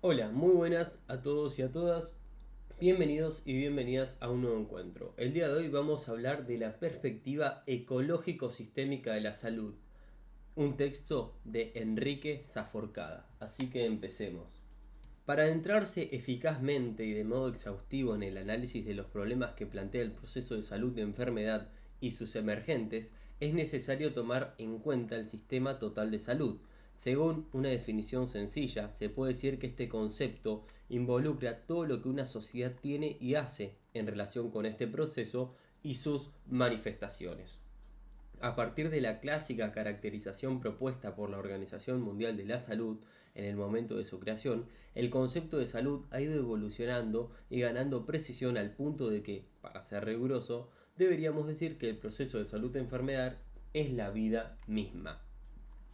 Hola, muy buenas a todos y a todas. Bienvenidos y bienvenidas a un nuevo encuentro. El día de hoy vamos a hablar de la perspectiva ecológico-sistémica de la salud. Un texto de Enrique Saforcada. Así que empecemos. Para adentrarse eficazmente y de modo exhaustivo en el análisis de los problemas que plantea el proceso de salud de enfermedad y sus emergentes, es necesario tomar en cuenta el sistema total de salud. Según una definición sencilla, se puede decir que este concepto involucra todo lo que una sociedad tiene y hace en relación con este proceso y sus manifestaciones. A partir de la clásica caracterización propuesta por la Organización Mundial de la Salud en el momento de su creación, el concepto de salud ha ido evolucionando y ganando precisión al punto de que, para ser riguroso, deberíamos decir que el proceso de salud-enfermedad es la vida misma.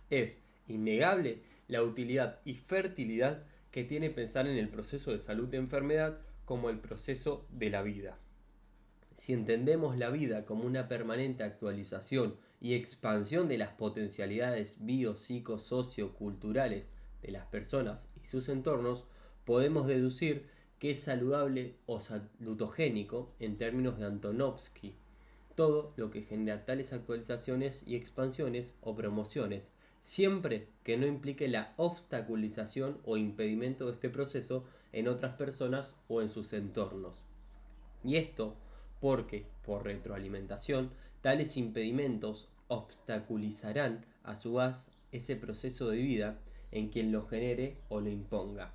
Es innegable la utilidad y fertilidad que tiene pensar en el proceso de salud-enfermedad como el proceso de la vida. Si entendemos la vida como una permanente actualización y expansión de las potencialidades bio, psico, culturales de las personas y sus entornos, podemos deducir que es saludable o salutogénico en términos de Antonovsky todo lo que genera tales actualizaciones y expansiones o promociones, siempre que no implique la obstaculización o impedimento de este proceso en otras personas o en sus entornos. Y esto porque, por retroalimentación, tales impedimentos obstaculizarán a su vez ese proceso de vida en quien lo genere o lo imponga.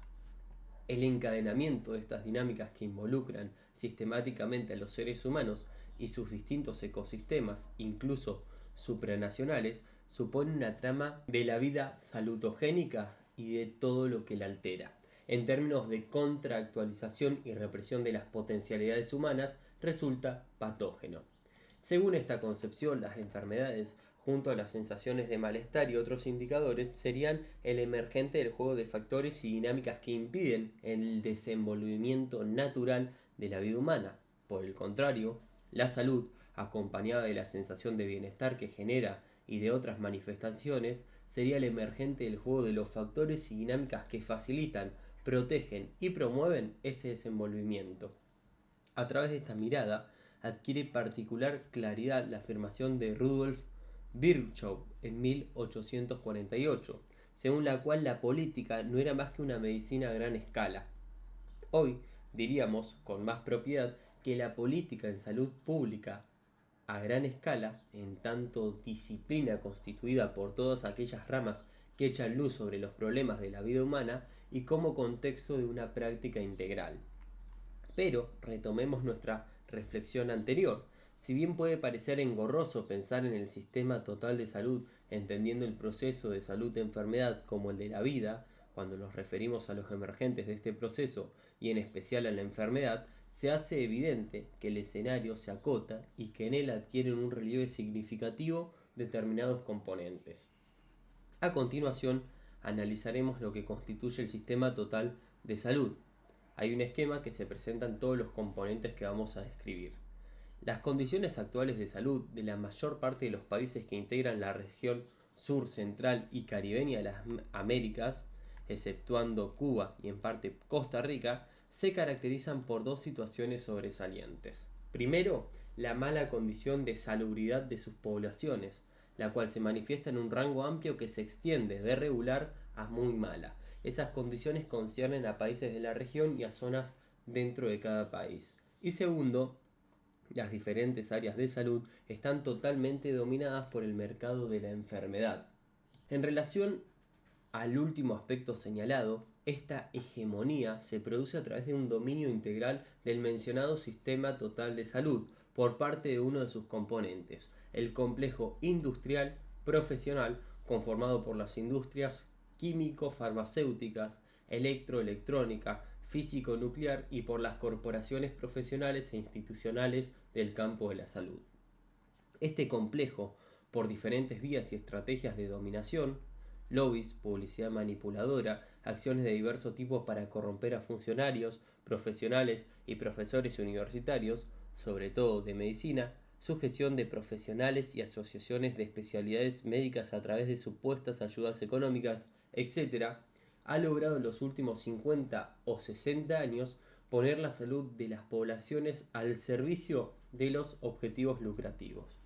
El encadenamiento de estas dinámicas que involucran sistemáticamente a los seres humanos y sus distintos ecosistemas, incluso supranacionales, supone una trama de la vida salutogénica y de todo lo que la altera. En términos de contractualización y represión de las potencialidades humanas, resulta patógeno. Según esta concepción, las enfermedades, junto a las sensaciones de malestar y otros indicadores, serían el emergente del juego de factores y dinámicas que impiden el desenvolvimiento natural de la vida humana. Por el contrario, la salud, acompañada de la sensación de bienestar que genera y de otras manifestaciones, sería el emergente del juego de los factores y dinámicas que facilitan, protegen y promueven ese desenvolvimiento. A través de esta mirada, adquiere particular claridad la afirmación de Rudolf Virchow en 1848, según la cual la política no era más que una medicina a gran escala. Hoy diríamos con más propiedad que la política en salud pública a gran escala, en tanto disciplina constituida por todas aquellas ramas que echan luz sobre los problemas de la vida humana y como contexto de una práctica integral. Pero retomemos nuestra reflexión anterior. Si bien puede parecer engorroso pensar en el sistema total de salud, entendiendo el proceso de salud-enfermedad como el de la vida, cuando nos referimos a los emergentes de este proceso y en especial a la enfermedad, se hace evidente que el escenario se acota y que en él adquieren un relieve significativo determinados componentes. A continuación, analizaremos lo que constituye el sistema total de salud. Hay un esquema que se presenta en todos los componentes que vamos a describir. Las condiciones actuales de salud de la mayor parte de los países que integran la región sur, central y caribeña de las Américas, exceptuando Cuba y en parte Costa Rica, se caracterizan por dos situaciones sobresalientes. Primero, la mala condición de salubridad de sus poblaciones, la cual se manifiesta en un rango amplio que se extiende de regular a muy mala. Esas condiciones conciernen a países de la región y a zonas dentro de cada país. Y segundo, las diferentes áreas de salud están totalmente dominadas por el mercado de la enfermedad. En relación al último aspecto señalado, esta hegemonía se produce a través de un dominio integral del mencionado sistema total de salud por parte de uno de sus componentes, el complejo industrial profesional conformado por las industrias químico-farmacéuticas, electroelectrónica, físico-nuclear y por las corporaciones profesionales e institucionales del campo de la salud. Este complejo, por diferentes vías y estrategias de dominación, lobbies, publicidad manipuladora, acciones de diverso tipo para corromper a funcionarios, profesionales y profesores universitarios, sobre todo de medicina, sujeción de profesionales y asociaciones de especialidades médicas a través de supuestas ayudas económicas, etc., ha logrado en los últimos 50 o 60 años poner la salud de las poblaciones al servicio de los objetivos lucrativos.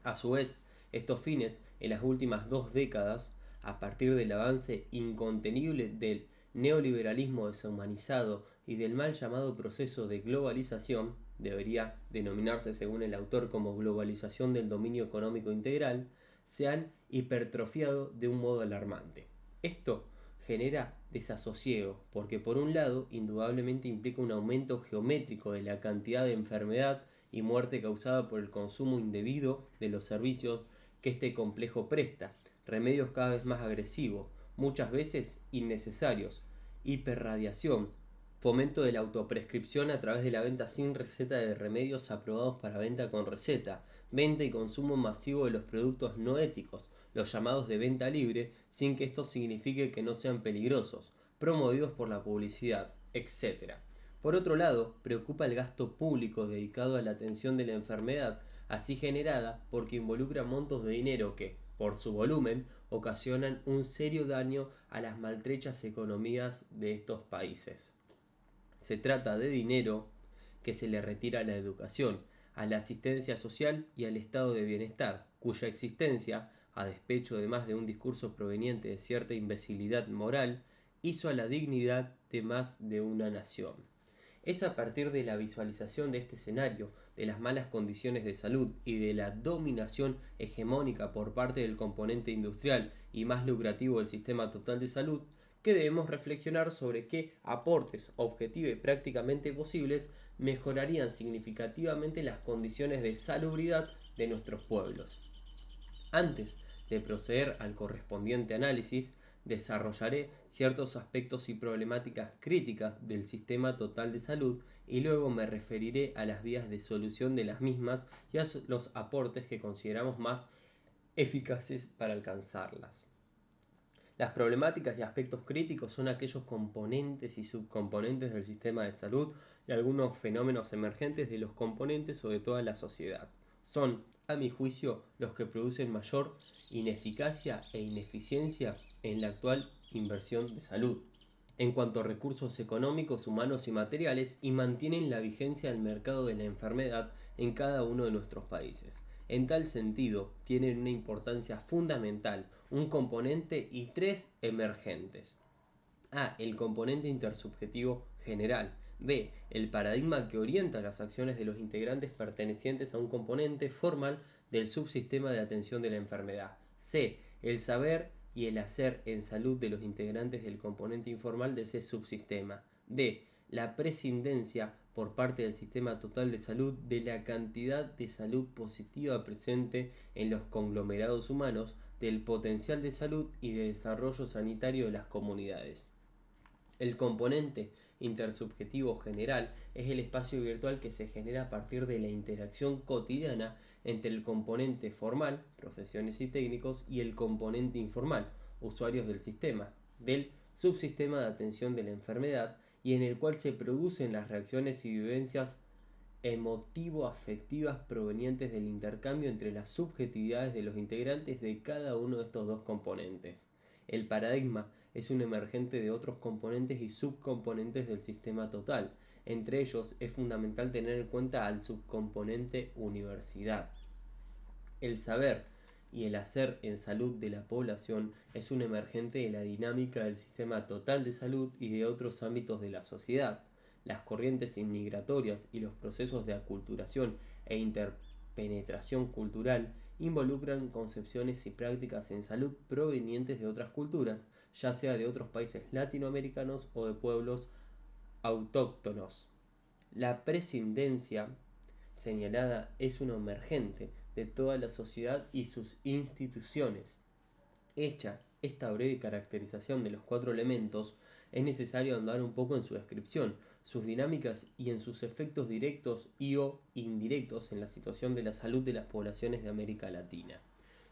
A su vez, estos fines, en las últimas 2 décadas, a partir del avance incontenible del neoliberalismo deshumanizado y del mal llamado proceso de globalización, debería denominarse según el autor como globalización del dominio económico integral, se han hipertrofiado de un modo alarmante. Esto genera desasosiego, porque por un lado, indudablemente implica un aumento geométrico de la cantidad de enfermedad y muerte causada por el consumo indebido de los servicios que este complejo presta, remedios cada vez más agresivos, muchas veces innecesarios, hiperradiación, fomento de la autoprescripción a través de la venta sin receta de remedios aprobados para venta con receta, venta y consumo masivo de los productos no éticos, los llamados de venta libre, sin que esto signifique que no sean peligrosos, promovidos por la publicidad, etc. Por otro lado, preocupa el gasto público dedicado a la atención de la enfermedad, así generada porque involucra montos de dinero que, por su volumen, ocasionan un serio daño a las maltrechas economías de estos países. Se trata de dinero que se le retira a la educación, a la asistencia social y al estado de bienestar, cuya existencia, a despecho de más de un discurso proveniente de cierta imbecilidad moral, hizo a la dignidad de más de una nación. Es a partir de la visualización de este escenario, de las malas condiciones de salud y de la dominación hegemónica por parte del componente industrial y más lucrativo del sistema total de salud, que debemos reflexionar sobre qué aportes objetivos y prácticamente posibles mejorarían significativamente las condiciones de salubridad de nuestros pueblos. Antes de proceder al correspondiente análisis, desarrollaré ciertos aspectos y problemáticas críticas del sistema total de salud y luego me referiré a las vías de solución de las mismas y a los aportes que consideramos más eficaces para alcanzarlas. Las problemáticas y aspectos críticos son aquellos componentes y subcomponentes del sistema de salud y algunos fenómenos emergentes de los componentes o de toda la sociedad. Son, a mi juicio, los que producen mayor ineficacia e ineficiencia en la actual inversión de salud, en cuanto a recursos económicos, humanos y materiales, y mantienen la vigencia del mercado de la enfermedad en cada uno de nuestros países. En tal sentido, tienen una importancia fundamental, un componente y 3 emergentes. A. El componente intersubjetivo general. B. El paradigma que orienta las acciones de los integrantes pertenecientes a un componente formal del subsistema de atención de la enfermedad. C. El saber y el hacer en salud de los integrantes del componente informal de ese subsistema. D. La prescindencia por parte del sistema total de salud de la cantidad de salud positiva presente en los conglomerados humanos, del potencial de salud y de desarrollo sanitario de las comunidades. El componente intersubjetivo general es el espacio virtual que se genera a partir de la interacción cotidiana entre el componente formal, profesiones y técnicos, y el componente informal, usuarios del sistema, del subsistema de atención de la enfermedad, y en el cual se producen las reacciones y vivencias emotivo-afectivas provenientes del intercambio entre las subjetividades de los integrantes de cada uno de estos dos componentes. El paradigma es un emergente de otros componentes y subcomponentes del sistema total. Entre ellos es fundamental tener en cuenta al subcomponente universidad. El saber y el hacer en salud de la población es un emergente de la dinámica del sistema total de salud y de otros ámbitos de la sociedad. Las corrientes inmigratorias y los procesos de aculturación e interpenetración cultural involucran concepciones y prácticas en salud provenientes de otras culturas, ya sea de otros países latinoamericanos o de pueblos autóctonos. La prescindencia señalada es una emergente de toda la sociedad y sus instituciones. Hecha esta breve caracterización de los 4 elementos, es necesario andar un poco en su descripción, sus dinámicas y en sus efectos directos y o indirectos en la situación de la salud de las poblaciones de América Latina.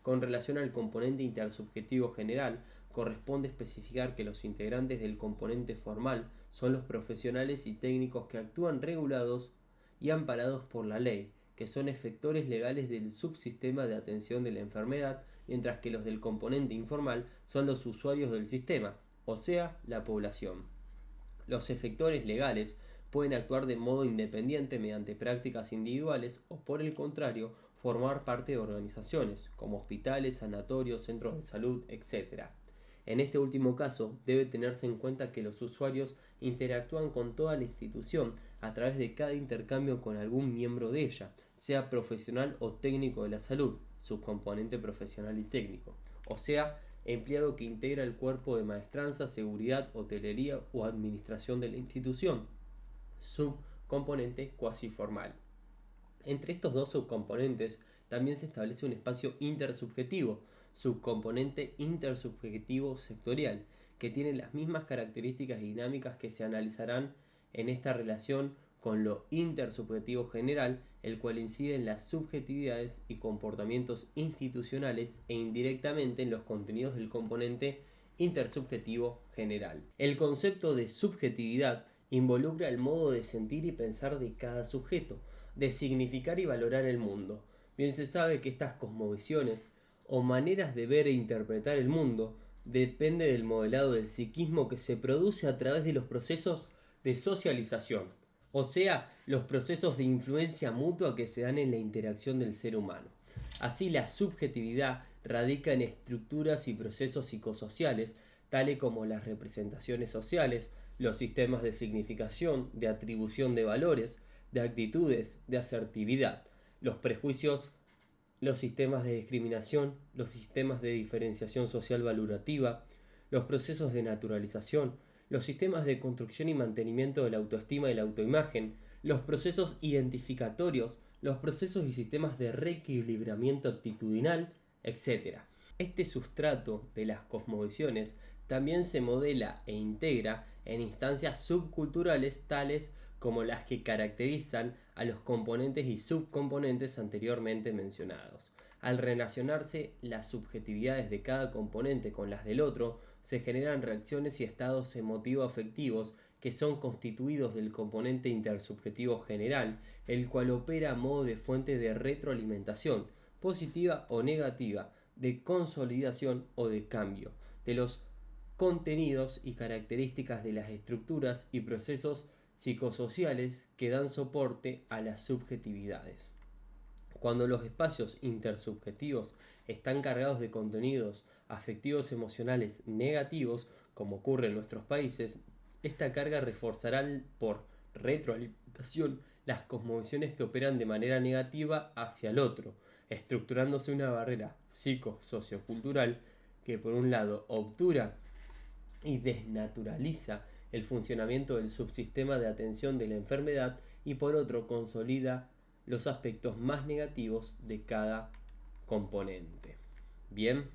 Con relación al componente intersubjetivo general, corresponde especificar que los integrantes del componente formal son los profesionales y técnicos que actúan regulados y amparados por la ley, que son efectores legales del subsistema de atención de la enfermedad, mientras que los del componente informal son los usuarios del sistema, o sea, la población. Los efectores legales pueden actuar de modo independiente mediante prácticas individuales o, por el contrario, formar parte de organizaciones como hospitales, sanatorios, centros de salud, etc. En este último caso, debe tenerse en cuenta que los usuarios interactúan con toda la institución a través de cada intercambio con algún miembro de ella, sea profesional o técnico de la salud, subcomponente profesional y técnico, o sea, empleado que integra el cuerpo de maestranza, seguridad, hotelería o administración de la institución, subcomponente cuasi formal. Entre estos dos subcomponentes también se establece un espacio intersubjetivo, subcomponente intersubjetivo sectorial, que tiene las mismas características dinámicas que se analizarán en esta relación con lo intersubjetivo general, el cual incide en las subjetividades y comportamientos institucionales e indirectamente en los contenidos del componente intersubjetivo general. El concepto de subjetividad involucra el modo de sentir y pensar de cada sujeto, de significar y valorar el mundo. Bien se sabe que estas cosmovisiones o maneras de ver e interpretar el mundo depende del modelado del psiquismo que se produce a través de los procesos de socialización, o sea, los procesos de influencia mutua que se dan en la interacción del ser humano. Así, la subjetividad radica en estructuras y procesos psicosociales, tales como las representaciones sociales, los sistemas de significación, de atribución de valores, de actitudes, de asertividad, los prejuicios, los sistemas de discriminación, los sistemas de diferenciación social valorativa, los procesos de naturalización, los sistemas de construcción y mantenimiento de la autoestima y la autoimagen, los procesos identificatorios, los procesos y sistemas de reequilibramiento actitudinal, etc. Este sustrato de las cosmovisiones también se modela e integra en instancias subculturales tales como las que caracterizan a los componentes y subcomponentes anteriormente mencionados. Al relacionarse las subjetividades de cada componente con las del otro, se generan reacciones y estados emotivo-afectivos que son constituidos del componente intersubjetivo general, el cual opera a modo de fuente de retroalimentación, positiva o negativa, de consolidación o de cambio, de los contenidos y características de las estructuras y procesos psicosociales que dan soporte a las subjetividades. Cuando los espacios intersubjetivos están cargados de contenidos afectivos emocionales negativos, como ocurre en nuestros países, esta carga reforzará por retroalimentación las cosmovisiones que operan de manera negativa hacia el otro, estructurándose una barrera psicosociocultural que por un lado obtura y desnaturaliza el funcionamiento del subsistema de atención de la enfermedad y por otro consolida los aspectos más negativos de cada componente. Bien,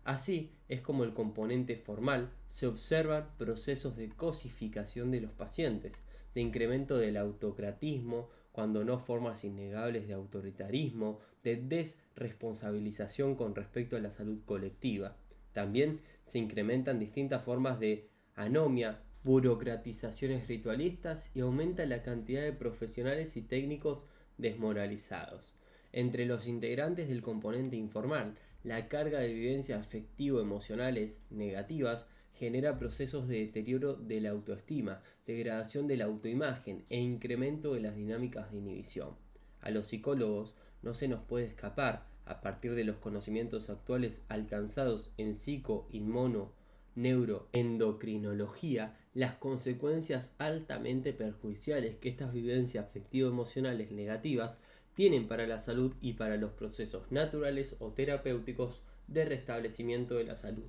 así es como el componente formal se observan procesos de cosificación de los pacientes, de incremento del autocratismo, cuando no formas innegables de autoritarismo, de desresponsabilización con respecto a la salud colectiva. También se incrementan distintas formas de anomia, burocratizaciones ritualistas y aumenta la cantidad de profesionales y técnicos desmoralizados. Entre los integrantes del componente informal, la carga de vivencias afectivo-emocionales negativas genera procesos de deterioro de la autoestima, degradación de la autoimagen e incremento de las dinámicas de inhibición. A los psicólogos no se nos puede escapar, a partir de los conocimientos actuales alcanzados en psico, inmuno, neuroendocrinología, las consecuencias altamente perjudiciales que estas vivencias afectivo-emocionales negativas tienen para la salud y para los procesos naturales o terapéuticos de restablecimiento de la salud.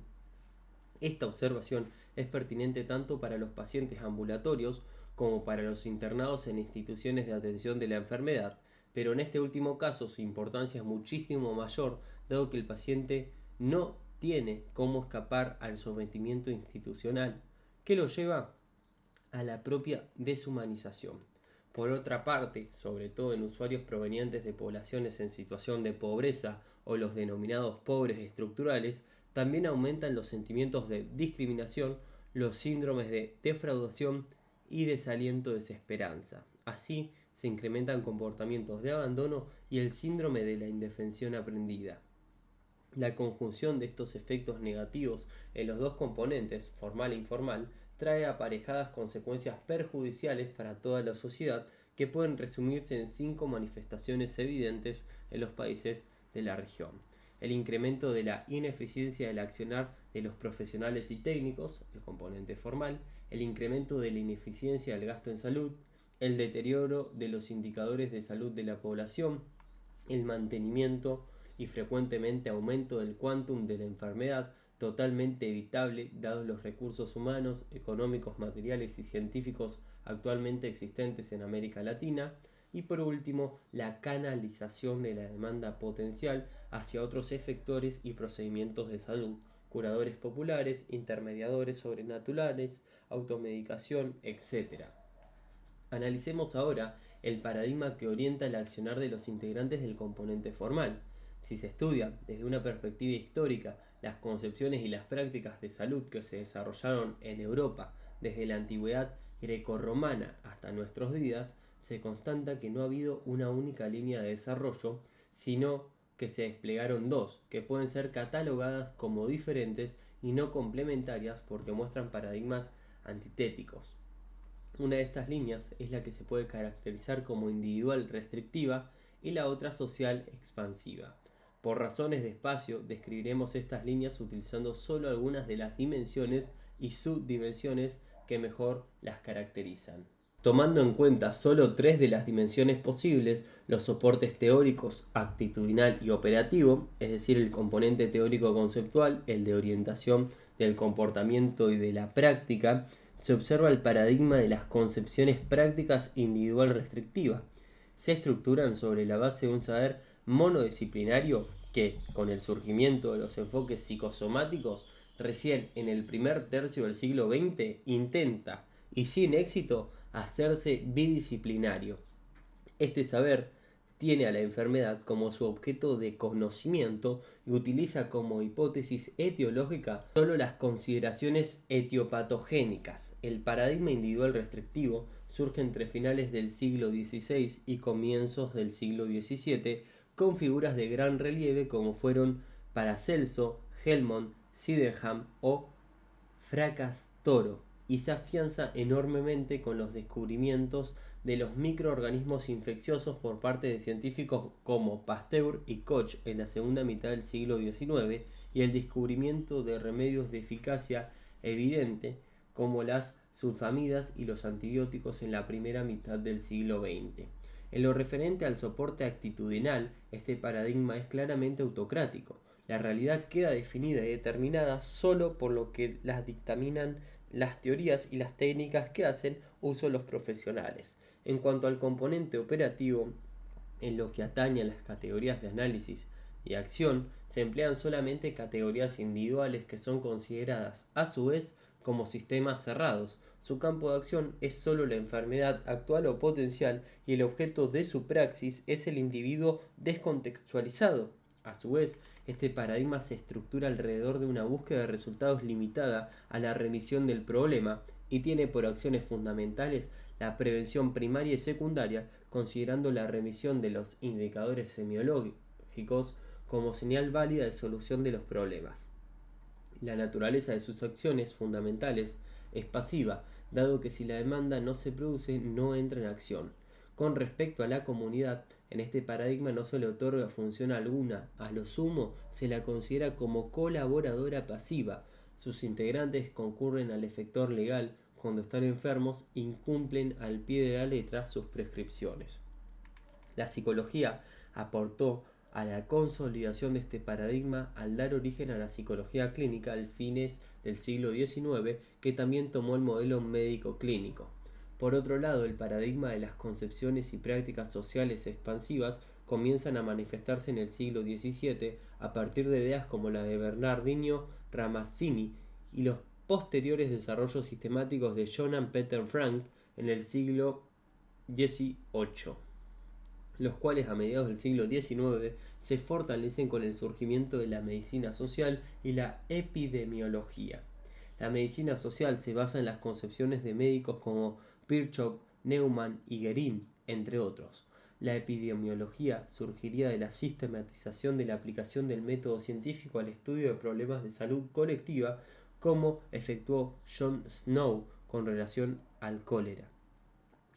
Esta observación es pertinente tanto para los pacientes ambulatorios como para los internados en instituciones de atención de la enfermedad, pero en este último caso su importancia es muchísimo mayor, dado que el paciente no tiene cómo escapar al sometimiento institucional, que lo lleva a la propia deshumanización. Por otra parte, sobre todo en usuarios provenientes de poblaciones en situación de pobreza o los denominados pobres estructurales, también aumentan los sentimientos de discriminación, los síndromes de defraudación y desaliento desesperanza. Así se incrementan comportamientos de abandono y el síndrome de la indefensión aprendida. La conjunción de estos efectos negativos en los dos componentes, formal e informal, trae aparejadas consecuencias perjudiciales para toda la sociedad que pueden resumirse en 5 manifestaciones evidentes en los países de la región: el incremento de la ineficiencia del accionar de los profesionales y técnicos, el componente formal; el incremento de la ineficiencia del gasto en salud; el deterioro de los indicadores de salud de la población; el mantenimiento y frecuentemente aumento del quantum de la enfermedad, totalmente evitable dados los recursos humanos, económicos, materiales y científicos actualmente existentes en América Latina; y por último, la canalización de la demanda potencial hacia otros efectores y procedimientos de salud, curadores populares, intermediadores sobrenaturales, automedicación, etc. Analicemos ahora el paradigma que orienta el accionar de los integrantes del componente formal. Si se estudia desde una perspectiva histórica las concepciones y las prácticas de salud que se desarrollaron en Europa desde la antigüedad grecorromana hasta nuestros días, se constata que no ha habido una única línea de desarrollo, sino que se desplegaron dos, que pueden ser catalogadas como diferentes y no complementarias porque muestran paradigmas antitéticos. Una de estas líneas es la que se puede caracterizar como individual restrictiva y la otra social expansiva. Por razones de espacio, describiremos estas líneas utilizando solo algunas de las dimensiones y subdimensiones que mejor las caracterizan. Tomando en cuenta solo 3 de las dimensiones posibles, los soportes teóricos, actitudinal y operativo, es decir, el componente teórico conceptual, el de orientación del comportamiento y de la práctica, se observa el paradigma de las concepciones prácticas individual restrictiva. Se estructuran sobre la base de un saber monodisciplinario que, con el surgimiento de los enfoques psicosomáticos, recién en el primer tercio del siglo XX intenta, y sin éxito, hacerse bidisciplinario. Este saber tiene a la enfermedad como su objeto de conocimiento y utiliza como hipótesis etiológica solo las consideraciones etiopatogénicas. El paradigma individual restrictivo surge entre finales del siglo XVI y comienzos del siglo XVII con figuras de gran relieve como fueron Paracelso, Helmont, Sydenham o Fracastoro, y se afianza enormemente con los descubrimientos de los microorganismos infecciosos por parte de científicos como Pasteur y Koch en la segunda mitad del siglo XIX y el descubrimiento de remedios de eficacia evidente como las sulfamidas y los antibióticos en la primera mitad del siglo XX. En lo referente al soporte actitudinal, este paradigma es claramente autocrático. La realidad queda definida y determinada solo por lo que las dictaminan las teorías y las técnicas que hacen uso los profesionales. En cuanto al componente operativo, en lo que atañe a las categorías de análisis y acción, se emplean solamente categorías individuales que son consideradas a su vez como sistemas cerrados. Su campo de acción es solo la enfermedad actual o potencial y el objeto de su praxis es el individuo descontextualizado. A su vez, este paradigma se estructura alrededor de una búsqueda de resultados limitada a la remisión del problema y tiene por acciones fundamentales la prevención primaria y secundaria, considerando la remisión de los indicadores semiológicos como señal válida de solución de los problemas. La naturaleza de sus acciones fundamentales es pasiva, dado que si la demanda no se produce, no entra en acción. Con respecto a la comunidad, en este paradigma no se le otorga función alguna, a lo sumo se la considera como colaboradora pasiva. Sus integrantes concurren al efector legal cuando están enfermos e incumplen al pie de la letra sus prescripciones. La psicología aportó a la consolidación de este paradigma al dar origen a la psicología clínica al fines del siglo XIX, que también tomó el modelo médico clínico. Por otro lado, el paradigma de las concepciones y prácticas sociales expansivas comienzan a manifestarse en el siglo XVII a partir de ideas como la de Bernardino Ramazzini y los posteriores desarrollos sistemáticos de Johann Peter Frank en el siglo XVIII, los cuales a mediados del siglo XIX se fortalecen con el surgimiento de la medicina social y la epidemiología. La medicina social se basa en las concepciones de médicos como Virchow, Neumann y Guerin, entre otros. La epidemiología surgiría de la sistematización de la aplicación del método científico al estudio de problemas de salud colectiva, como efectuó John Snow con relación al cólera.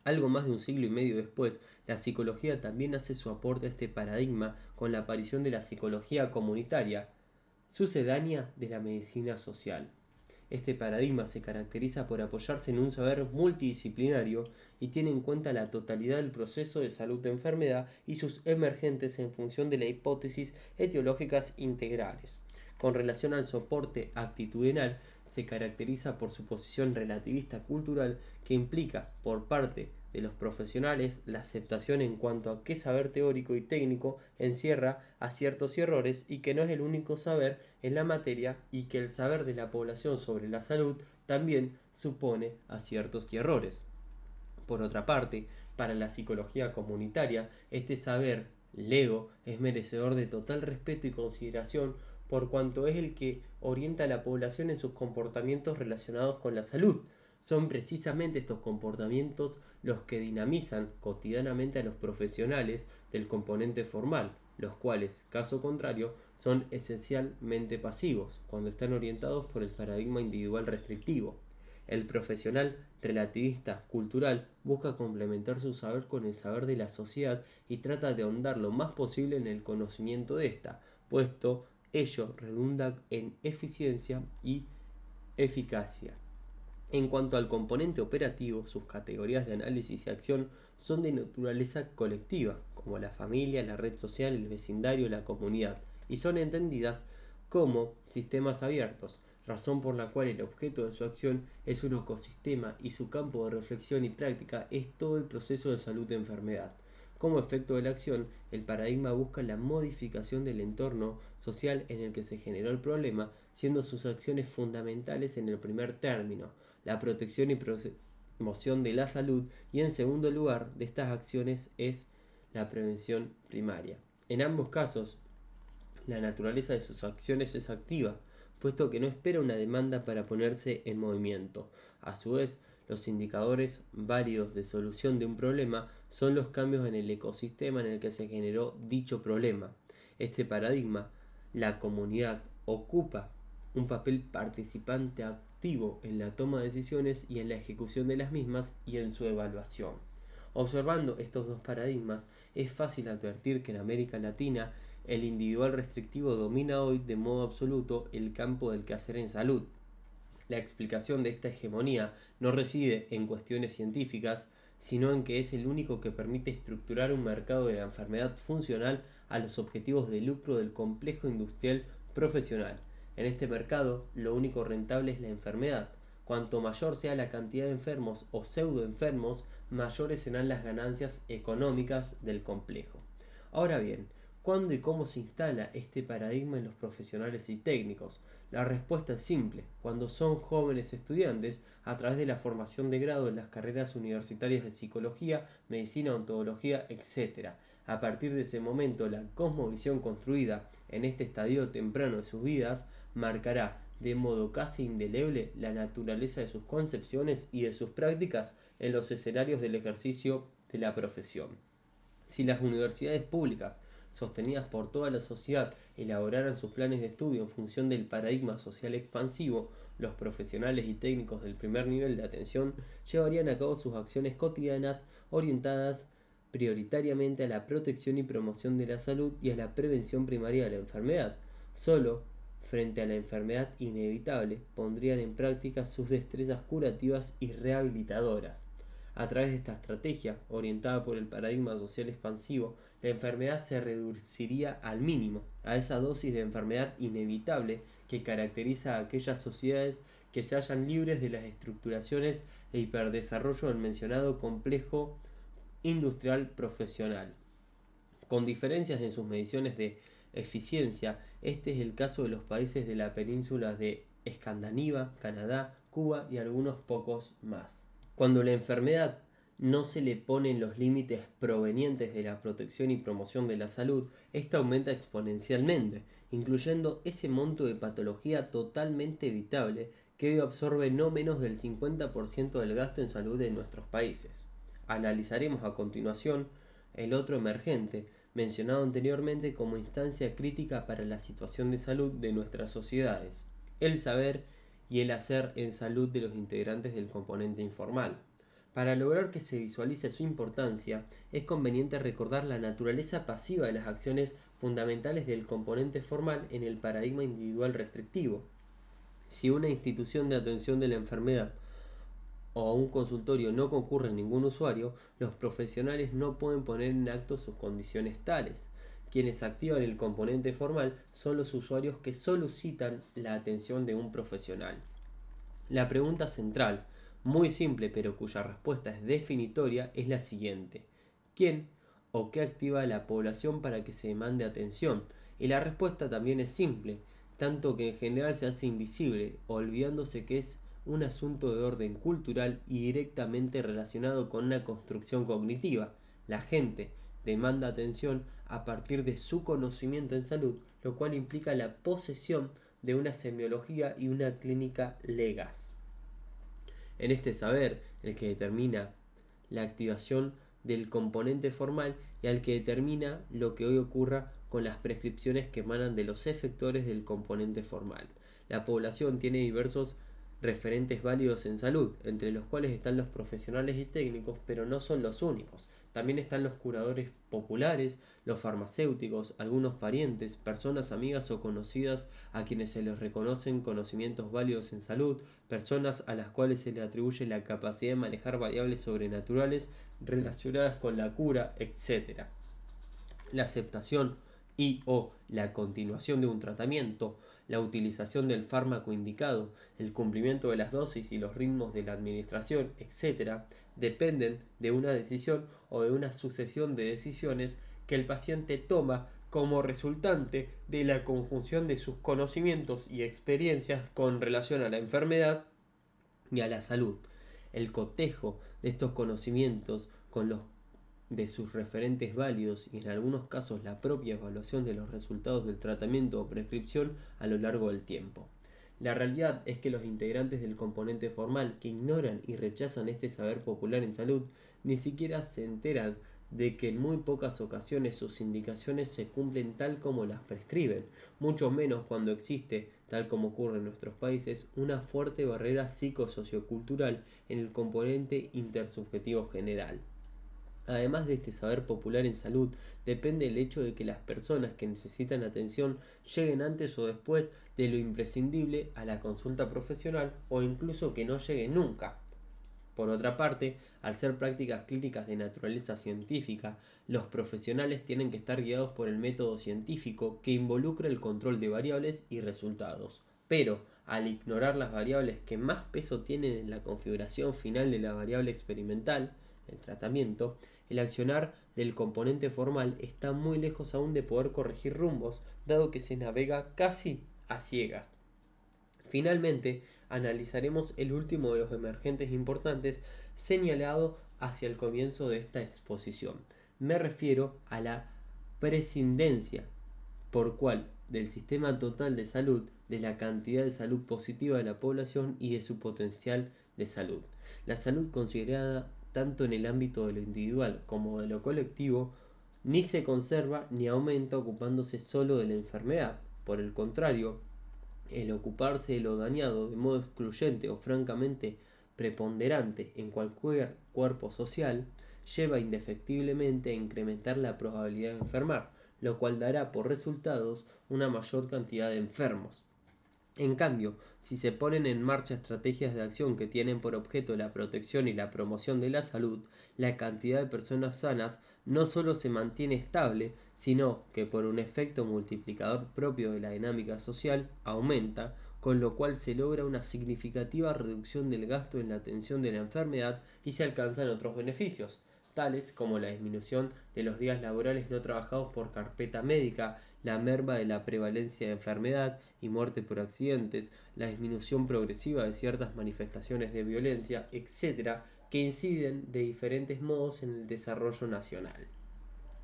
Algo más de un siglo y medio después, la psicología también hace su aporte a este paradigma con la aparición de la psicología comunitaria, sucedánea de la medicina social. Este paradigma se caracteriza por apoyarse en un saber multidisciplinario y tiene en cuenta la totalidad del proceso de salud-enfermedad y sus emergentes en función de las hipótesis etiológicas integrales. Con relación al soporte actitudinal, se caracteriza por su posición relativista cultural que implica, por parte de los profesionales, la aceptación en cuanto a qué saber teórico y técnico encierra aciertos y errores y que no es el único saber en la materia y que el saber de la población sobre la salud también supone aciertos y errores. Por otra parte, para la psicología comunitaria, este saber, lego, es merecedor de total respeto y consideración por cuanto es el que orienta a la población en sus comportamientos relacionados con la salud. Son precisamente estos comportamientos los que dinamizan cotidianamente a los profesionales del componente formal, los cuales, caso contrario, son esencialmente pasivos, cuando están orientados por el paradigma individual restrictivo. El profesional relativista cultural busca complementar su saber con el saber de la sociedad y trata de ahondar lo más posible en el conocimiento de ésta, puesto ello redunda en eficiencia y eficacia. En cuanto al componente operativo, sus categorías de análisis y acción son de naturaleza colectiva, como la familia, la red social, el vecindario, la comunidad, y son entendidas como sistemas abiertos, razón por la cual el objeto de su acción es un ecosistema y su campo de reflexión y práctica es todo el proceso de salud-enfermedad. Como efecto de la acción, el paradigma busca la modificación del entorno social en el que se generó el problema, siendo sus acciones fundamentales en el primer término, la protección y promoción de la salud, y en segundo lugar de estas acciones es la prevención primaria. En ambos casos, la naturaleza de sus acciones es activa, puesto que no espera una demanda para ponerse en movimiento. A su vez, los indicadores válidos de solución de un problema son los cambios en el ecosistema en el que se generó dicho problema. Este paradigma, la comunidad, ocupa un papel participante activo en la toma de decisiones y en la ejecución de las mismas y en su evaluación. Observando estos dos paradigmas, es fácil advertir que en América Latina el individual restrictivo domina hoy de modo absoluto el campo del quehacer en salud. La explicación de esta hegemonía no reside en cuestiones científicas, sino en que es el único que permite estructurar un mercado de la enfermedad funcional a los objetivos de lucro del complejo industrial profesional. En este mercado, lo único rentable es la enfermedad. Cuanto mayor sea la cantidad de enfermos o pseudoenfermos, mayores serán las ganancias económicas del complejo. Ahora bien, ¿cuándo y cómo se instala este paradigma en los profesionales y técnicos? La respuesta es simple: cuando son jóvenes estudiantes, a través de la formación de grado en las carreras universitarias de psicología, medicina, ontología, etc. A partir de ese momento, la cosmovisión construida en este estadio temprano de sus vidas marcará de modo casi indeleble la naturaleza de sus concepciones y de sus prácticas en los escenarios del ejercicio de la profesión. Si las universidades públicas, sostenidas por toda la sociedad, elaboraran sus planes de estudio en función del paradigma social expansivo, los profesionales y técnicos del primer nivel de atención llevarían a cabo sus acciones cotidianas orientadas prioritariamente a la protección y promoción de la salud y a la prevención primaria de la enfermedad. Solo frente a la enfermedad inevitable pondrían en práctica sus destrezas curativas y rehabilitadoras. A través de esta estrategia, orientada por el paradigma social expansivo, la enfermedad se reduciría al mínimo, a esa dosis de enfermedad inevitable que caracteriza a aquellas sociedades que se hallan libres de las estructuraciones e hiperdesarrollo del mencionado complejo industrial profesional. Con diferencias en sus mediciones de eficiencia, este es el caso de los países de la península de Escandinavia, Canadá, Cuba y algunos pocos más. Cuando la enfermedad no se le ponen los límites provenientes de la protección y promoción de la salud, esta aumenta exponencialmente, incluyendo ese monto de patología totalmente evitable que hoy absorbe no menos del 50% del gasto en salud de nuestros países. Analizaremos a continuación el otro emergente, mencionado anteriormente como instancia crítica para la situación de salud de nuestras sociedades, el saber y el hacer en salud de los integrantes del componente informal. Para lograr que se visualice su importancia, es conveniente recordar la naturaleza pasiva de las acciones fundamentales del componente formal en el paradigma individual restrictivo. Si una institución de atención de la enfermedad o a un consultorio no concurre ningún usuario, los profesionales no pueden poner en acto sus condiciones tales. Quienes activan el componente formal son los usuarios que solicitan la atención de un profesional. La pregunta central, muy simple pero cuya respuesta es definitoria, es la siguiente: ¿quién o qué activa a la población para que se demande atención? Y la respuesta también es simple, tanto que en general se hace invisible, olvidándose que es un asunto de orden cultural y directamente relacionado con una construcción cognitiva. La gente demanda atención a partir de su conocimiento en salud, lo cual implica la posesión de una semiología y una clínica legas. En este saber, el que determina la activación del componente formal y al que determina lo que hoy ocurra con las prescripciones que emanan de los efectores del componente formal. La población tiene diversos referentes válidos en salud, entre los cuales están los profesionales y técnicos, pero no son los únicos. También están los curadores populares, los farmacéuticos, algunos parientes, personas amigas o conocidas a quienes se les reconocen conocimientos válidos en salud, personas a las cuales se les atribuye la capacidad de manejar variables sobrenaturales relacionadas con la cura, etc. La aceptación y o la continuación de un tratamiento, la utilización del fármaco indicado, el cumplimiento de las dosis y los ritmos de la administración, etc., dependen de una decisión o de una sucesión de decisiones que el paciente toma como resultante de la conjunción de sus conocimientos y experiencias con relación a la enfermedad y a la salud. El cotejo de estos conocimientos con los de sus referentes válidos y en algunos casos la propia evaluación de los resultados del tratamiento o prescripción a lo largo del tiempo. La realidad es que los integrantes del componente formal que ignoran y rechazan este saber popular en salud ni siquiera se enteran de que en muy pocas ocasiones sus indicaciones se cumplen tal como las prescriben, mucho menos cuando existe, tal como ocurre en nuestros países, una fuerte barrera psicosociocultural en el componente intersubjetivo general. Además de este saber popular en salud, depende el hecho de que las personas que necesitan atención lleguen antes o después de lo imprescindible a la consulta profesional o incluso que no lleguen nunca. Por otra parte, al ser prácticas clínicas de naturaleza científica, los profesionales tienen que estar guiados por el método científico que involucra el control de variables y resultados. Pero, al ignorar las variables que más peso tienen en la configuración final de la variable experimental, el tratamiento, el accionar del componente formal está muy lejos aún de poder corregir rumbos, dado que se navega casi a ciegas. Finalmente, analizaremos el último de los emergentes importantes señalado hacia el comienzo de esta exposición. Me refiero a la prescindencia por cual del sistema total de salud, de la cantidad de salud positiva de la población y de su potencial de salud. La salud considerada tanto en el ámbito de lo individual como de lo colectivo ni se conserva ni aumenta ocupándose solo de la enfermedad. Por el contrario, el ocuparse de lo dañado de modo excluyente o francamente preponderante en cualquier cuerpo social lleva indefectiblemente a incrementar la probabilidad de enfermar, lo cual dará por resultados una mayor cantidad de enfermos. En cambio, si se ponen en marcha estrategias de acción que tienen por objeto la protección y la promoción de la salud, la cantidad de personas sanas no solo se mantiene estable, sino que por un efecto multiplicador propio de la dinámica social aumenta, con lo cual se logra una significativa reducción del gasto en la atención de la enfermedad y se alcanzan otros beneficios, tales como la disminución de los días laborales no trabajados por carpeta médica, la merma de la prevalencia de enfermedad y muerte por accidentes, la disminución progresiva de ciertas manifestaciones de violencia, etc., que inciden de diferentes modos en el desarrollo nacional.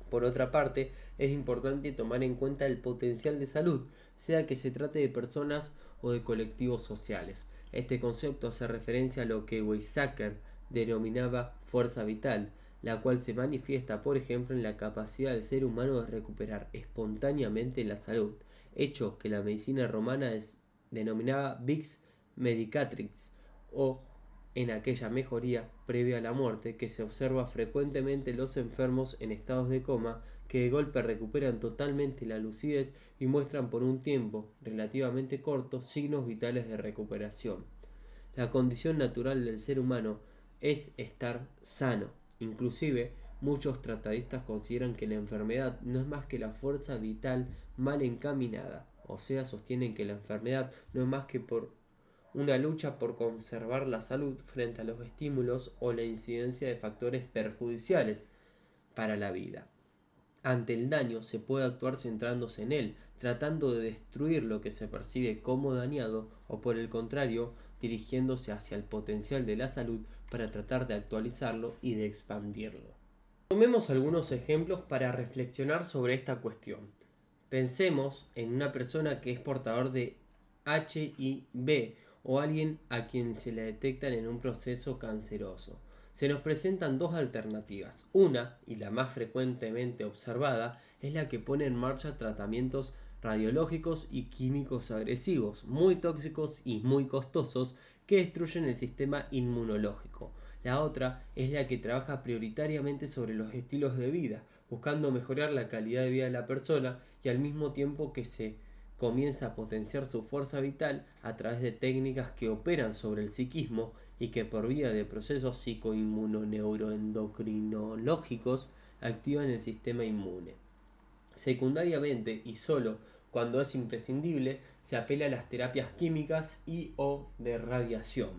Por otra parte, es importante tomar en cuenta el potencial de salud, sea que se trate de personas o de colectivos sociales. Este concepto hace referencia a lo que Weizsäcker denominaba fuerza vital, la cual se manifiesta, por ejemplo, en la capacidad del ser humano de recuperar espontáneamente la salud, hecho que la medicina romana denominaba Vix Medicatrix, o en aquella mejoría previa a la muerte que se observa frecuentemente en los enfermos en estados de coma que de golpe recuperan totalmente la lucidez y muestran por un tiempo relativamente corto signos vitales de recuperación. La condición natural del ser humano es estar sano. Inclusive, muchos tratadistas consideran que la enfermedad no es más que la fuerza vital mal encaminada, o sea, sostienen que la enfermedad no es más que por una lucha por conservar la salud frente a los estímulos o la incidencia de factores perjudiciales para la vida. Ante el daño se puede actuar centrándose en él, tratando de destruir lo que se percibe como dañado, o por el contrario, dirigiéndose hacia el potencial de la salud para tratar de actualizarlo y de expandirlo. Tomemos algunos ejemplos para reflexionar sobre esta cuestión. Pensemos en una persona que es portador de HIV o alguien a quien se le detectan en un proceso canceroso. Se nos presentan dos alternativas. Una, y la más frecuentemente observada, es la que pone en marcha tratamientos radiológicos y químicos agresivos, muy tóxicos y muy costosos, que destruyen el sistema inmunológico. La otra es la que trabaja prioritariamente sobre los estilos de vida, buscando mejorar la calidad de vida de la persona y al mismo tiempo que se comienza a potenciar su fuerza vital a través de técnicas que operan sobre el psiquismo y que por vía de procesos psicoinmunoneuroendocrinológicos activan el sistema inmune. Secundariamente y solo cuando es imprescindible, se apela a las terapias químicas y o de radiación.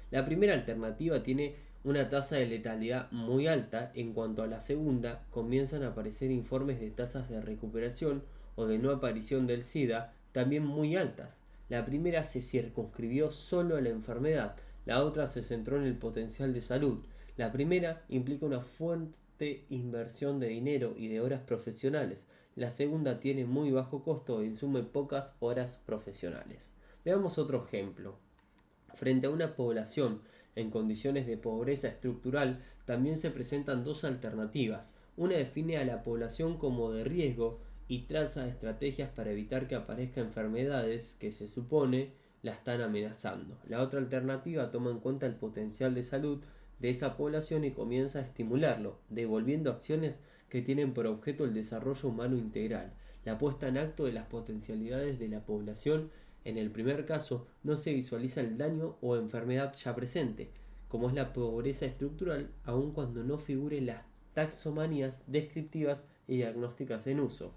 La primera alternativa tiene una tasa de letalidad muy alta. En cuanto a la segunda, comienzan a aparecer informes de tasas de recuperación o de no aparición del SIDA también muy altas. La primera se circunscribió solo a la enfermedad, la otra se centró en el potencial de salud. La primera implica una fuerte inversión de dinero y de horas profesionales. La segunda tiene muy bajo costo e insume pocas horas profesionales. Veamos otro ejemplo. Frente a una población en condiciones de pobreza estructural, también se presentan dos alternativas. Una define a la población como de riesgo y traza estrategias para evitar que aparezcan enfermedades que se supone la están amenazando. La otra alternativa toma en cuenta el potencial de salud de esa población y comienza a estimularlo, devolviendo acciones que tienen por objeto el desarrollo humano integral, la puesta en acto de las potencialidades de la población. En el primer caso, no se visualiza el daño o enfermedad ya presente, como es la pobreza estructural, aun cuando no figuren las taxonomías descriptivas y diagnósticas en uso.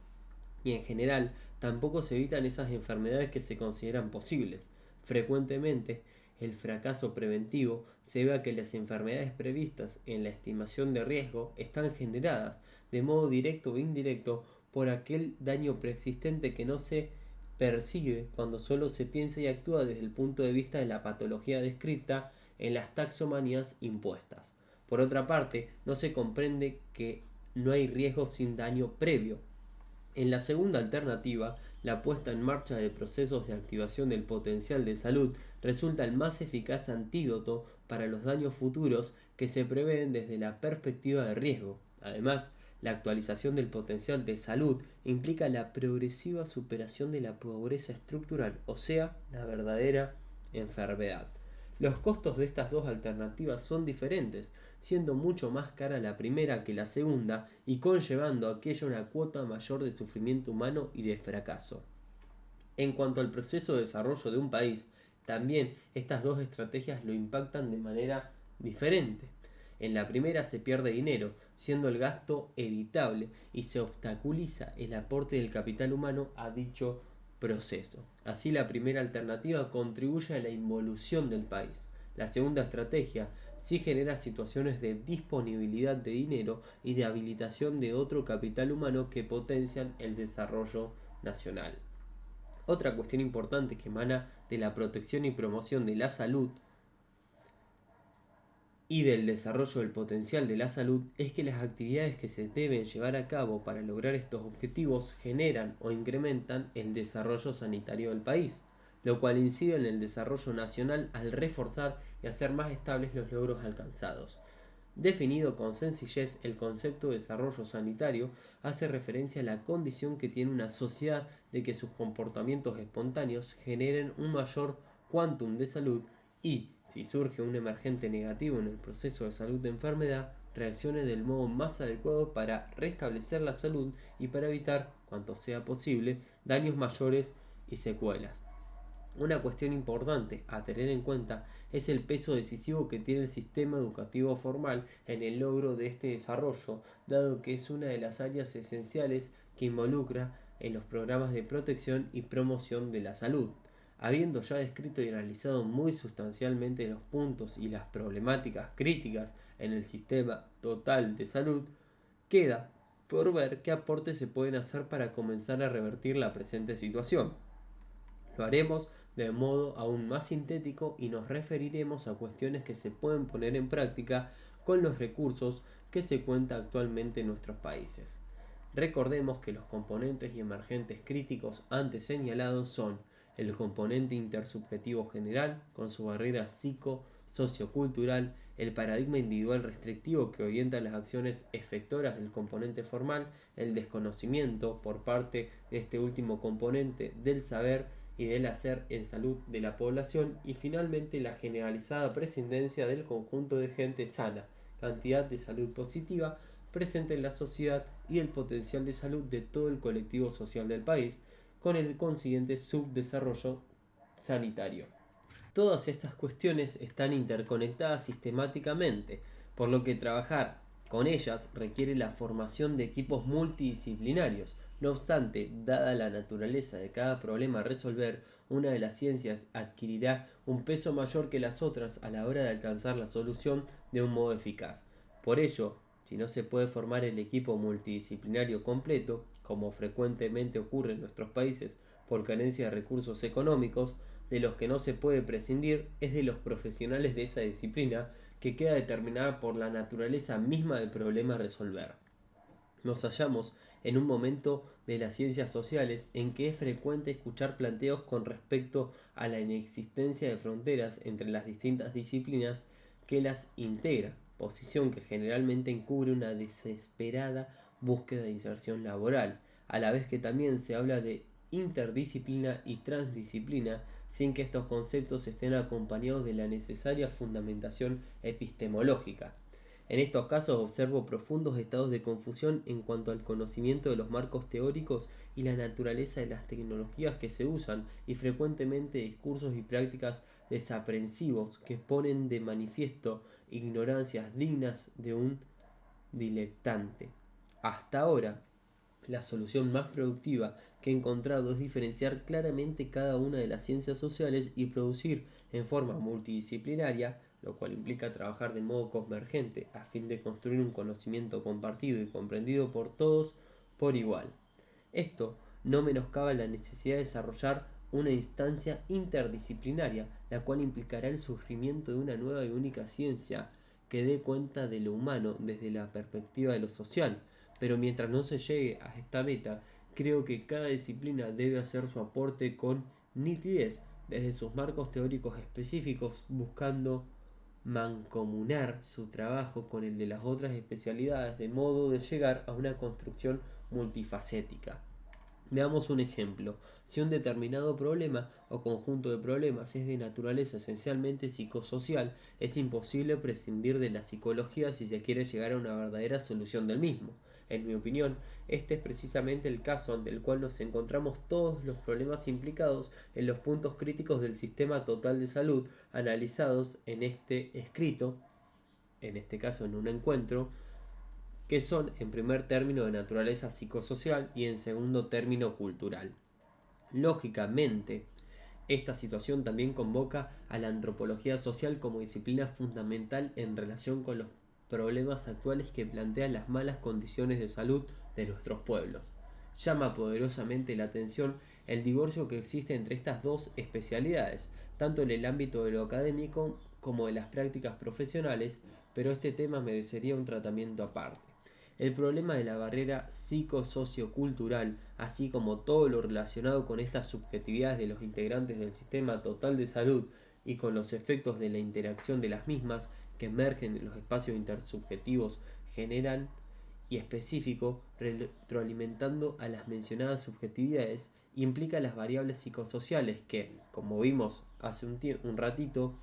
Y en general, tampoco se evitan esas enfermedades que se consideran posibles. Frecuentemente, el fracaso preventivo se debe a que las enfermedades previstas en la estimación de riesgo están generadas, de modo directo o indirecto, por aquel daño preexistente que no se percibe cuando solo se piensa y actúa desde el punto de vista de la patología descrita en las taxonomías impuestas. Por otra parte, no se comprende que no hay riesgo sin daño previo. En la segunda alternativa, la puesta en marcha de procesos de activación del potencial de salud resulta el más eficaz antídoto para los daños futuros que se prevén desde la perspectiva de riesgo. Además, la actualización del potencial de salud implica la progresiva superación de la pobreza estructural, o sea, la verdadera enfermedad. Los costos de estas dos alternativas son diferentes, siendo mucho más cara la primera que la segunda y conllevando aquella una cuota mayor de sufrimiento humano y de fracaso. En cuanto al proceso de desarrollo de un país, también estas dos estrategias lo impactan de manera diferente. En la primera se pierde dinero, siendo el gasto evitable y se obstaculiza el aporte del capital humano a dicho proceso. Así, la primera alternativa contribuye a la involución del país. La segunda estrategia sí genera situaciones de disponibilidad de dinero y de habilitación de otro capital humano que potencian el desarrollo nacional. Otra cuestión importante que emana de la protección y promoción de la salud y del desarrollo del potencial de la salud es que las actividades que se deben llevar a cabo para lograr estos objetivos generan o incrementan el desarrollo sanitario del país, lo cual incide en el desarrollo nacional al reforzar y hacer más estables los logros alcanzados. Definido con sencillez, el concepto de desarrollo sanitario hace referencia a la condición que tiene una sociedad de que sus comportamientos espontáneos generen un mayor quantum de salud y, si surge un emergente negativo en el proceso de salud de enfermedad, reaccione del modo más adecuado para restablecer la salud y para evitar, cuanto sea posible, daños mayores y secuelas. Una cuestión importante a tener en cuenta es el peso decisivo que tiene el sistema educativo formal en el logro de este desarrollo, dado que es una de las áreas esenciales que involucra en los programas de protección y promoción de la salud. Habiendo ya descrito y analizado muy sustancialmente los puntos y las problemáticas críticas en el sistema total de salud, queda por ver qué aportes se pueden hacer para comenzar a revertir la presente situación. Lo haremos de modo aún más sintético y nos referiremos a cuestiones que se pueden poner en práctica con los recursos que se cuenta actualmente en nuestros países. Recordemos que los componentes y emergentes críticos antes señalados son el componente intersubjetivo general, con su barrera sociocultural, el paradigma individual restrictivo que orienta las acciones efectoras del componente formal, el desconocimiento por parte de este último componente del saber y del hacer en salud de la población, y finalmente la generalizada prescindencia del conjunto de gente sana, cantidad de salud positiva presente en la sociedad y el potencial de salud de todo el colectivo social del país, con el consiguiente subdesarrollo sanitario. Todas estas cuestiones están interconectadas sistemáticamente, por lo que trabajar con ellas requiere la formación de equipos multidisciplinarios. No obstante, dada la naturaleza de cada problema a resolver, una de las ciencias adquirirá un peso mayor que las otras a la hora de alcanzar la solución de un modo eficaz. Por ello, si no se puede formar el equipo multidisciplinario completo, como frecuentemente ocurre en nuestros países por carencia de recursos económicos, de los que no se puede prescindir es de los profesionales de esa disciplina, que queda determinada por la naturaleza misma del problema a resolver. Nos hallamos en un momento de las ciencias sociales en que es frecuente escuchar planteos con respecto a la inexistencia de fronteras entre las distintas disciplinas que las integran, posición que generalmente encubre una desesperada búsqueda de inserción laboral, a la vez que también se habla de interdisciplina y transdisciplina, sin que estos conceptos estén acompañados de la necesaria fundamentación epistemológica. En estos casos observo profundos estados de confusión en cuanto al conocimiento de los marcos teóricos y la naturaleza de las tecnologías que se usan, y frecuentemente discursos y prácticas desaprensivos que ponen de manifiesto ignorancias dignas de un dilectante. Hasta ahora, la solución más productiva que he encontrado es diferenciar claramente cada una de las ciencias sociales y producir en forma multidisciplinaria, lo cual implica trabajar de modo convergente a fin de construir un conocimiento compartido y comprendido por todos por igual. Esto no menoscaba la necesidad de desarrollar una instancia interdisciplinaria, la cual implicará el surgimiento de una nueva y única ciencia que dé cuenta de lo humano desde la perspectiva de lo social. Pero mientras no se llegue a esta meta, creo que cada disciplina debe hacer su aporte con nitidez desde sus marcos teóricos específicos, buscando mancomunar su trabajo con el de las otras especialidades de modo de llegar a una construcción multifacética. Veamos un ejemplo. Si un determinado problema o conjunto de problemas es de naturaleza esencialmente psicosocial, es imposible prescindir de la psicología si se quiere llegar a una verdadera solución del mismo. En mi opinión, este es precisamente el caso ante el cual nos encontramos todos los problemas implicados en los puntos críticos del sistema total de salud analizados en este escrito, en este caso en un encuentro, que son en primer término de naturaleza psicosocial y en segundo término cultural. Lógicamente, esta situación también convoca a la antropología social como disciplina fundamental en relación con los problemas actuales que plantean las malas condiciones de salud de nuestros pueblos. Llama poderosamente la atención el divorcio que existe entre estas dos especialidades, tanto en el ámbito de lo académico como de las prácticas profesionales, pero este tema merecería un tratamiento aparte. El problema de la barrera psicosociocultural, así como todo lo relacionado con estas subjetividades de los integrantes del sistema total de salud y con los efectos de la interacción de las mismas, que emergen en los espacios intersubjetivos generan y específico, retroalimentando a las mencionadas subjetividades, implica las variables psicosociales que, como vimos hace un ratito,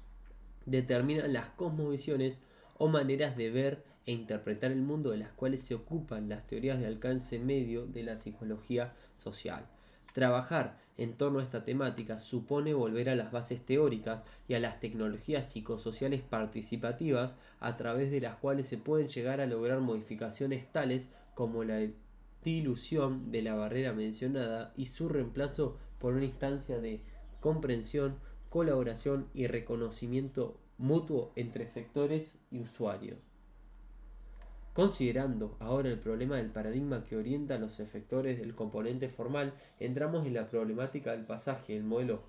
determinan las cosmovisiones o maneras de ver e interpretar el mundo de las cuales se ocupan las teorías de alcance medio de la psicología social. Trabajar en torno a esta temática supone volver a las bases teóricas y a las tecnologías psicosociales participativas a través de las cuales se pueden llegar a lograr modificaciones tales como la dilución de la barrera mencionada y su reemplazo por una instancia de comprensión, colaboración y reconocimiento mutuo entre efectores y usuarios. Considerando ahora el problema del paradigma que orienta a los efectores del componente formal, entramos en la problemática del pasaje del modelo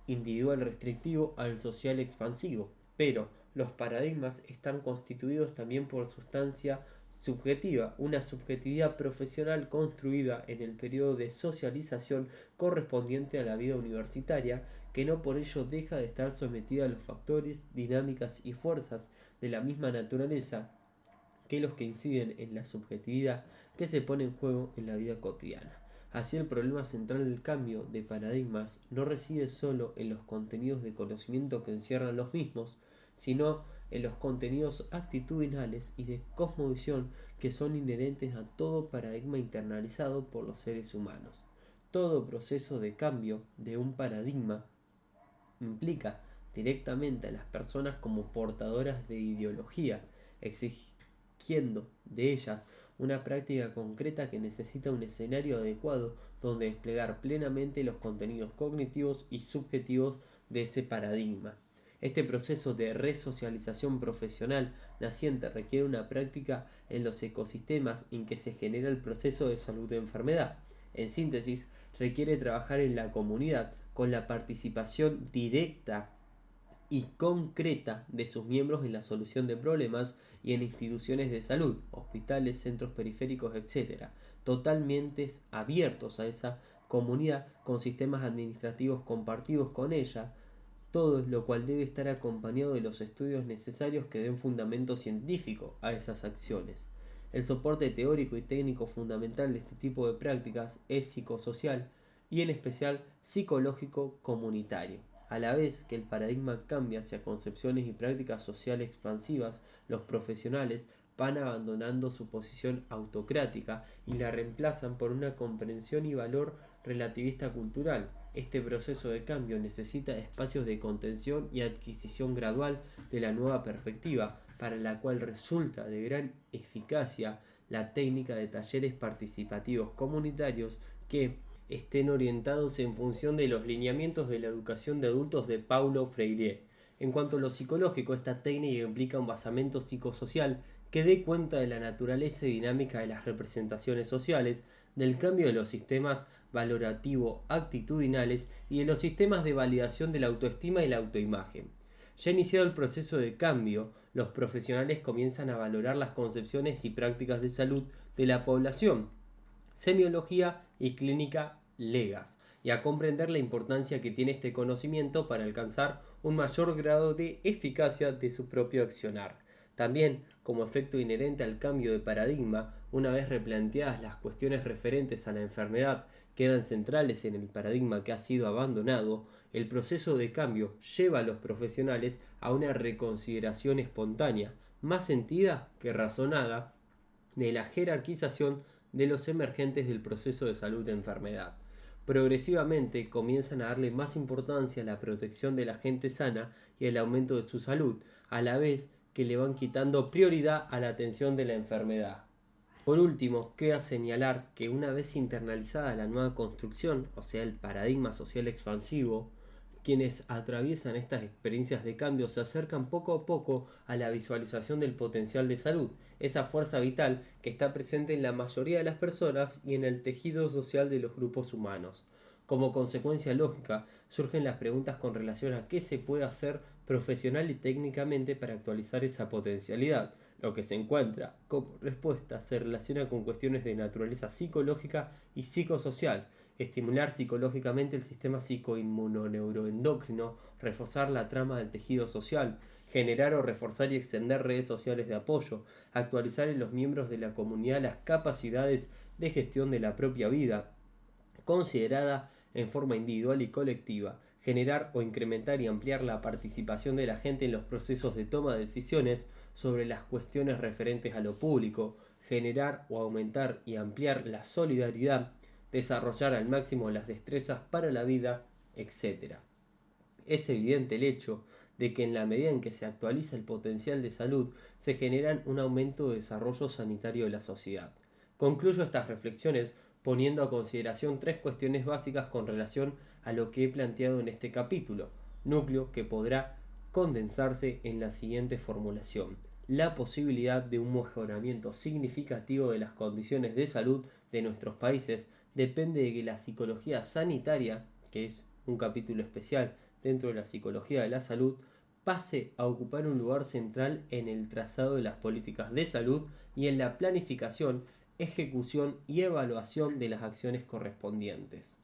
individual restrictivo al social expansivo, pero los paradigmas están constituidos también por sustancia subjetiva, una subjetividad profesional construida en el periodo de socialización correspondiente a la vida universitaria, que no por ello deja de estar sometida a los factores, dinámicas y fuerzas de la misma naturaleza que los que inciden en la subjetividad que se pone en juego en la vida cotidiana. Así, el problema central del cambio de paradigmas no reside solo en los contenidos de conocimiento que encierran los mismos, sino en los contenidos actitudinales y de cosmovisión que son inherentes a todo paradigma internalizado por los seres humanos. Todo proceso de cambio de un paradigma implica directamente a las personas como portadoras de ideología, exigiendo de ellas una práctica concreta que necesita un escenario adecuado donde desplegar plenamente los contenidos cognitivos y subjetivos de ese paradigma. Este proceso de resocialización profesional naciente requiere una práctica en los ecosistemas en que se genera el proceso de salud de enfermedad. En síntesis, requiere trabajar en la comunidad con la participación directa y concreta de sus miembros en la solución de problemas y en instituciones de salud, hospitales, centros periféricos, etc., totalmente abiertos a esa comunidad con sistemas administrativos compartidos con ella, todo lo cual debe estar acompañado de los estudios necesarios que den fundamento científico a esas acciones. El soporte teórico y técnico fundamental de este tipo de prácticas es psicosocial y en especial psicológico comunitario. A la vez que el paradigma cambia hacia concepciones y prácticas sociales expansivas, los profesionales van abandonando su posición autocrática y la reemplazan por una comprensión y valor relativista cultural. Este proceso de cambio necesita espacios de contención y adquisición gradual de la nueva perspectiva, para la cual resulta de gran eficacia la técnica de talleres participativos comunitarios que estén orientados en función de los lineamientos de la educación de adultos de Paulo Freire. En cuanto a lo psicológico, esta técnica implica un basamento psicosocial que dé cuenta de la naturaleza y dinámica de las representaciones sociales, del cambio de los sistemas valorativo-actitudinales y de los sistemas de validación de la autoestima y la autoimagen. Ya iniciado el proceso de cambio, los profesionales comienzan a valorar las concepciones y prácticas de salud de la población, semiología y clínica legas, y a comprender la importancia que tiene este conocimiento para alcanzar un mayor grado de eficacia de su propio accionar. También, como efecto inherente al cambio de paradigma, una vez replanteadas las cuestiones referentes a la enfermedad que eran centrales en el paradigma que ha sido abandonado, el proceso de cambio lleva a los profesionales a una reconsideración espontánea, más sentida que razonada, de la jerarquización de los emergentes del proceso de salud de enfermedad. Progresivamente comienzan a darle más importancia a la protección de la gente sana y al aumento de su salud, a la vez que le van quitando prioridad a la atención de la enfermedad. Por último, queda señalar que una vez internalizada la nueva construcción, o sea el paradigma social expansivo, quienes atraviesan estas experiencias de cambio se acercan poco a poco a la visualización del potencial de salud, esa fuerza vital que está presente en la mayoría de las personas y en el tejido social de los grupos humanos. Como consecuencia lógica, surgen las preguntas con relación a qué se puede hacer profesional y técnicamente para actualizar esa potencialidad. Lo que se encuentra como respuesta se relaciona con cuestiones de naturaleza psicológica y psicosocial. Estimular psicológicamente el sistema psicoinmunoneuroendocrino, reforzar la trama del tejido social, generar o reforzar y extender redes sociales de apoyo, actualizar en los miembros de la comunidad las capacidades de gestión de la propia vida, considerada en forma individual y colectiva, generar o incrementar y ampliar la participación de la gente en los procesos de toma de decisiones sobre las cuestiones referentes a lo público, generar o aumentar y ampliar la solidaridad, desarrollar al máximo las destrezas para la vida, etc. Es evidente el hecho de que en la medida en que se actualiza el potencial de salud, se genera un aumento de desarrollo sanitario de la sociedad. Concluyo estas reflexiones poniendo a consideración tres cuestiones básicas con relación a lo que he planteado en este capítulo, núcleo que podrá condensarse en la siguiente formulación: la posibilidad de un mejoramiento significativo de las condiciones de salud de nuestros países depende de que la psicología sanitaria, que es un capítulo especial dentro de la psicología de la salud, pase a ocupar un lugar central en el trazado de las políticas de salud y en la planificación, ejecución y evaluación de las acciones correspondientes.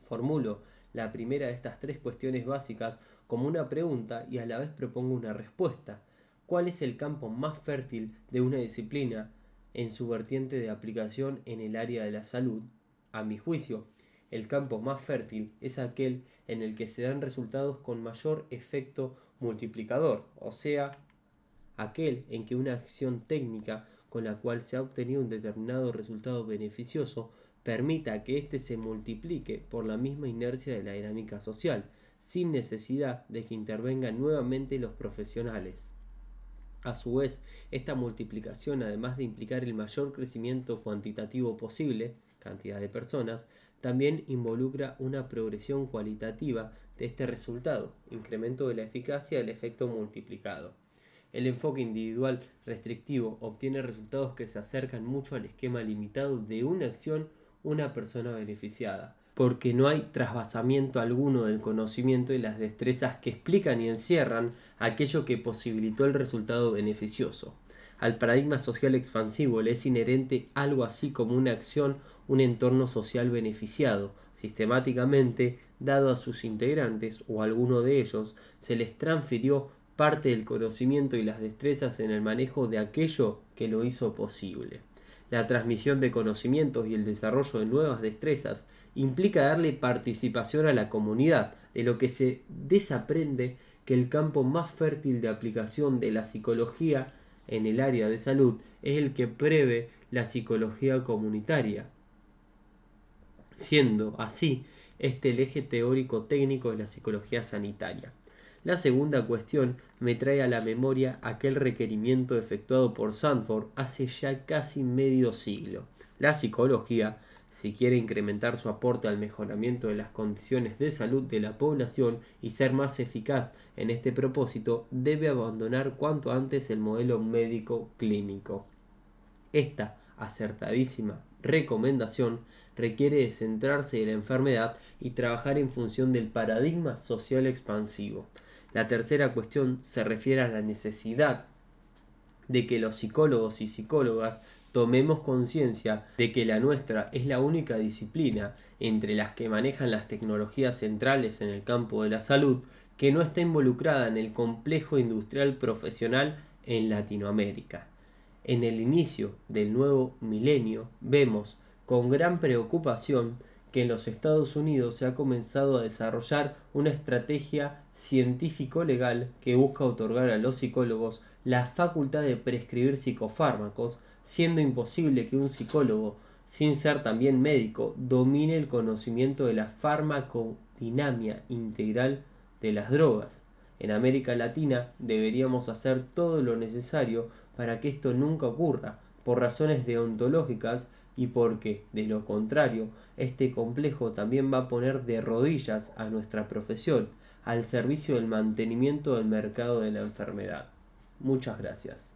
Formulo la primera de estas tres cuestiones básicas como una pregunta y a la vez propongo una respuesta. ¿Cuál es el campo más fértil de una disciplina en su vertiente de aplicación en el área de la salud? A mi juicio, el campo más fértil es aquel en el que se dan resultados con mayor efecto multiplicador, o sea, aquel en que una acción técnica con la cual se ha obtenido un determinado resultado beneficioso permita que éste se multiplique por la misma inercia de la dinámica social, sin necesidad de que intervengan nuevamente los profesionales. A su vez, esta multiplicación, además de implicar el mayor crecimiento cuantitativo posible, cantidad de personas, también involucra una progresión cualitativa de este resultado, incremento de la eficacia del efecto multiplicado. El enfoque individual restrictivo obtiene resultados que se acercan mucho al esquema limitado de una acción, una persona beneficiada, porque no hay trasvasamiento alguno del conocimiento y las destrezas que explican y encierran aquello que posibilitó el resultado beneficioso. Al paradigma social expansivo le es inherente algo así como una acción, un entorno social beneficiado. Sistemáticamente, dado a sus integrantes o a alguno de ellos, se les transfirió parte del conocimiento y las destrezas en el manejo de aquello que lo hizo posible. La transmisión de conocimientos y el desarrollo de nuevas destrezas implica darle participación a la comunidad, de lo que se desaprende que el campo más fértil de aplicación de la psicología en el área de salud es el que prevé la psicología comunitaria, siendo así este el eje teórico técnico de la psicología sanitaria. La segunda cuestión me trae a la memoria aquel requerimiento efectuado por Sandford hace ya casi medio siglo. La psicología, si quiere incrementar su aporte al mejoramiento de las condiciones de salud de la población y ser más eficaz en este propósito, debe abandonar cuanto antes el modelo médico clínico. Esta acertadísima recomendación requiere de centrarse en la enfermedad y trabajar en función del paradigma social expansivo. La tercera cuestión se refiere a la necesidad de que los psicólogos y psicólogas tomemos conciencia de que la nuestra es la única disciplina entre las que manejan las tecnologías centrales en el campo de la salud que no está involucrada en el complejo industrial profesional en Latinoamérica. En el inicio del nuevo milenio vemos con gran preocupación que en los Estados Unidos se ha comenzado a desarrollar una estrategia científico-legal que busca otorgar a los psicólogos la facultad de prescribir psicofármacos, siendo imposible que un psicólogo, sin ser también médico, domine el conocimiento de la farmacodinamia integral de las drogas. En América Latina deberíamos hacer todo lo necesario para que esto nunca ocurra, por razones deontológicas y porque, de lo contrario, este complejo también va a poner de rodillas a nuestra profesión al servicio del mantenimiento del mercado de la enfermedad. Muchas gracias.